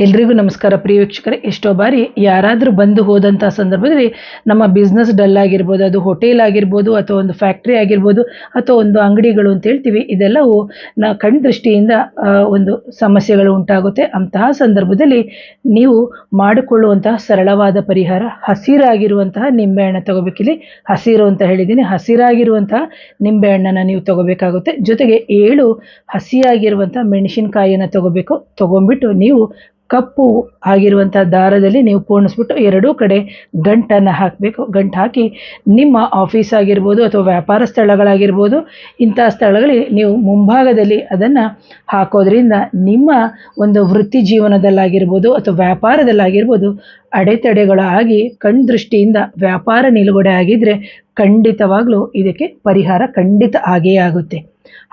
ಎಲ್ರಿಗೂ ನಮಸ್ಕಾರ ಪ್ರಿಯ ವೀಕ್ಷಕರೇ. ಎಷ್ಟೋ ಬಾರಿ ಯಾರಾದರೂ ಬಂದು ಹೋದಂಥ ಸಂದರ್ಭದಲ್ಲಿ ನಮ್ಮ ಬಿಸ್ನೆಸ್ ಡಲ್ ಆಗಿರ್ಬೋದು, ಅದು ಹೋಟೆಲ್ ಆಗಿರ್ಬೋದು ಅಥವಾ ಒಂದು ಫ್ಯಾಕ್ಟ್ರಿ ಆಗಿರ್ಬೋದು ಅಥವಾ ಒಂದು ಅಂಗಡಿಗಳು ಅಂತ ಹೇಳ್ತೀವಿ, ಇದೆಲ್ಲವೂ ಕಣ್ಣು ದೃಷ್ಟಿಯಿಂದ ಒಂದು ಸಮಸ್ಯೆಗಳು ಉಂಟಾಗುತ್ತೆ. ಅಂತಹ ಸಂದರ್ಭದಲ್ಲಿ ನೀವು ಮಾಡಿಕೊಳ್ಳುವಂತಹ ಸರಳವಾದ ಪರಿಹಾರ ಹಸಿರಾಗಿರುವಂತಹ ನಿಂಬೆಹಣ್ಣು ತಗೋಬೇಕಿಲ್ಲಿ. ಹಸಿರು ಅಂತ ಹೇಳಿದ್ದೀನಿ, ಹಸಿರಾಗಿರುವಂತಹ ನಿಂಬೆಹಣ್ಣನ್ನು ನೀವು ತಗೋಬೇಕಾಗುತ್ತೆ. ಜೊತೆಗೆ 7 ಹಸಿಯಾಗಿರುವಂಥ ಮೆಣಸಿನಕಾಯಿಯನ್ನು ತಗೊಂಡ್ಬಿಟ್ಟು ನೀವು ಕಪ್ಪು ಆಗಿರುವಂಥ ದಾರದಲ್ಲಿ ನೀವು ಪೋಣಿಸ್ಬಿಟ್ಟು ಎರಡೂ ಕಡೆ ಗಂಟನ್ನು ಹಾಕಬೇಕು. ಗಂಟು ಹಾಕಿ ನಿಮ್ಮ ಆಫೀಸ್ ಆಗಿರ್ಬೋದು ಅಥವಾ ವ್ಯಾಪಾರ ಸ್ಥಳಗಳಾಗಿರ್ಬೋದು, ಇಂಥ ಸ್ಥಳಗಳಲ್ಲಿ ನೀವು ಮುಂಭಾಗದಲ್ಲಿ ಅದನ್ನು ಹಾಕೋದ್ರಿಂದ ನಿಮ್ಮ ಒಂದು ವೃತ್ತಿ ಜೀವನದಲ್ಲಾಗಿರ್ಬೋದು ಅಥವಾ ವ್ಯಾಪಾರದಲ್ಲಾಗಿರ್ಬೋದು ಅಡೆತಡೆಗಳಾಗಿ ಕಣ್ಣು ದೃಷ್ಟಿಯಿಂದ ವ್ಯಾಪಾರ ನಿಲುಗಡೆ ಆಗಿದ್ದರೆ ಖಂಡಿತವಾಗ್ಲೂ ಇದಕ್ಕೆ ಪರಿಹಾರ ಖಂಡಿತ ಆಗೇ ಆಗುತ್ತೆ.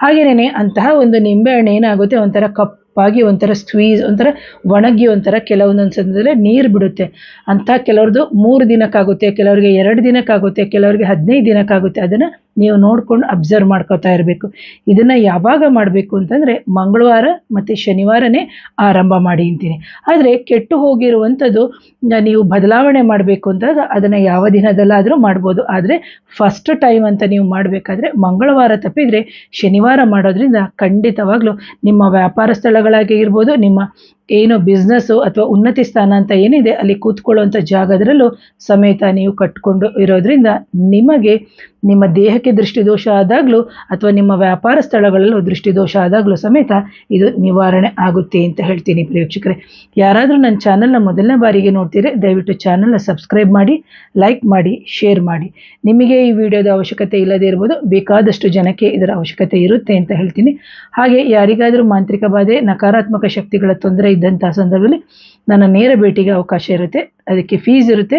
ಹಾಗೆಯೇ ಅಂತಹ ಒಂದು ನಿಂಬೆಹಣ್ಣು ಏನಾಗುತ್ತೆ, ಒಂಥರ ಕಪ್ಪಾಗಿ ಒಂಥರ ಸ್ಕ್ವೀಸ್, ಒಂಥರ ಒಣಗಿ ಒಂಥರ ಕೆಲವೊಂದೊಂದು ಸಂದರ್ಭದಲ್ಲಿ ನೀರು ಬಿಡುತ್ತೆ. ಅಂಥ ಕೆಲವ್ರದ್ದು 3 ದಿನಕ್ಕಾಗುತ್ತೆ, ಕೆಲವರಿಗೆ 2 ದಿನಕ್ಕಾಗುತ್ತೆ, ಕೆಲವರಿಗೆ 15 ದಿನಕ್ಕಾಗುತ್ತೆ. ಅದನ್ನು ನೀವು ನೋಡಿಕೊಂಡು ಅಬ್ಸರ್ವ್ ಮಾಡ್ಕೋತಾ ಇರಬೇಕು. ಇದನ್ನು ಯಾವಾಗ ಮಾಡಬೇಕು ಅಂತಂದರೆ ಮಂಗಳವಾರ ಮತ್ತು ಶನಿವಾರನೇ ಆರಂಭ ಮಾಡಿ ಅಂತೀನಿ. ಆದರೆ ಕೆಟ್ಟು ಹೋಗಿರುವಂಥದ್ದು ನೀವು ಬದಲಾವಣೆ ಮಾಡಬೇಕು ಅಂದಾಗ ಅದನ್ನು ಯಾವ ದಿನದಲ್ಲಾದರೂ ಮಾಡ್ಬೋದು. ಆದರೆ ಫಸ್ಟ್ ಟೈಮ್ ಅಂತ ನೀವು ಮಾಡಬೇಕಾದ್ರೆ ಮಂಗಳವಾರ ತಪ್ಪಿದರೆ ಶನಿವಾರ ಮಾಡೋದ್ರಿಂದ ಖಂಡಿತವಾಗ್ಲೂ ನಿಮ್ಮ ವ್ಯಾಪಾರ ಸ್ಥಳಗಳಾಗಿರ್ಬೋದು, ನಿಮ್ಮ ಏನು ಬಿಸ್ನೆಸ್ಸು ಅಥವಾ ಉನ್ನತಿ ಸ್ಥಾನ ಅಂತ ಏನಿದೆ ಅಲ್ಲಿ ಕೂತ್ಕೊಳ್ಳುವಂಥ ಜಾಗದರಲ್ಲೂ ಸಮೇತ ನೀವು ಕಟ್ಕೊಂಡು ಇರೋದ್ರಿಂದ ನಿಮಗೆ ನಿಮ್ಮ ದೇಹಕ್ಕೆ ದೃಷ್ಟಿದೋಷ ಆದಾಗಲೂ ಅಥವಾ ನಿಮ್ಮ ವ್ಯಾಪಾರ ಸ್ಥಳಗಳಲ್ಲೂ ದೃಷ್ಟಿದೋಷ ಆದಾಗಲೂ ಸಮೇತ ಇದು ನಿವಾರಣೆ ಆಗುತ್ತೆ ಅಂತ ಹೇಳ್ತೀನಿ ಪ್ರೇಕ್ಷಕರೇ. ಯಾರಾದರೂ ನನ್ನ ಚಾನಲ್ನ ಮೊದಲನೇ ಬಾರಿಗೆ ನೋಡ್ತೀರಿ, ದಯವಿಟ್ಟು ಚಾನಲ್ನ ಸಬ್ಸ್ಕ್ರೈಬ್ ಮಾಡಿ, ಲೈಕ್ ಮಾಡಿ, ಶೇರ್ ಮಾಡಿ. ನಿಮಗೆ ಈ ವಿಡಿಯೋದ ಅವಶ್ಯಕತೆ ಇಲ್ಲದೇ ಇರ್ಬೋದು, ಬೇಕಾದಷ್ಟು ಜನಕ್ಕೆ ಇದರ ಅವಶ್ಯಕತೆ ಇರುತ್ತೆ ಅಂತ ಹೇಳ್ತೀನಿ. ಹಾಗೆ ಯಾರಿಗಾದರೂ ಮಾಂತ್ರಿಕ ಬಾಧೆ, ನಕಾರಾತ್ಮಕ ಶಕ್ತಿಗಳ ತೊಂದರೆ ಇದ್ದಂಥ ಸಂದರ್ಭದಲ್ಲಿ ನನ್ನ ನೇರ ಭೇಟಿಗೆ ಅವಕಾಶ ಇರುತ್ತೆ. ಅದಕ್ಕೆ ಫೀಸ್ ಇರುತ್ತೆ.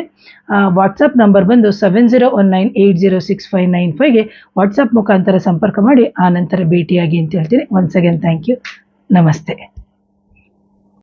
ವಾಟ್ಸಪ್ ನಂಬರ್ ಬಂದು 7019806595ಗೆ ವಾಟ್ಸಪ್ ಮುಖಾಂತರ ಸಂಪರ್ಕ ಮಾಡಿ ಆ ನಂತರ ಭೇಟಿಯಾಗಿ ಅಂತ ಹೇಳ್ತೀನಿ. Once again thank you. ನಮಸ್ತೆ.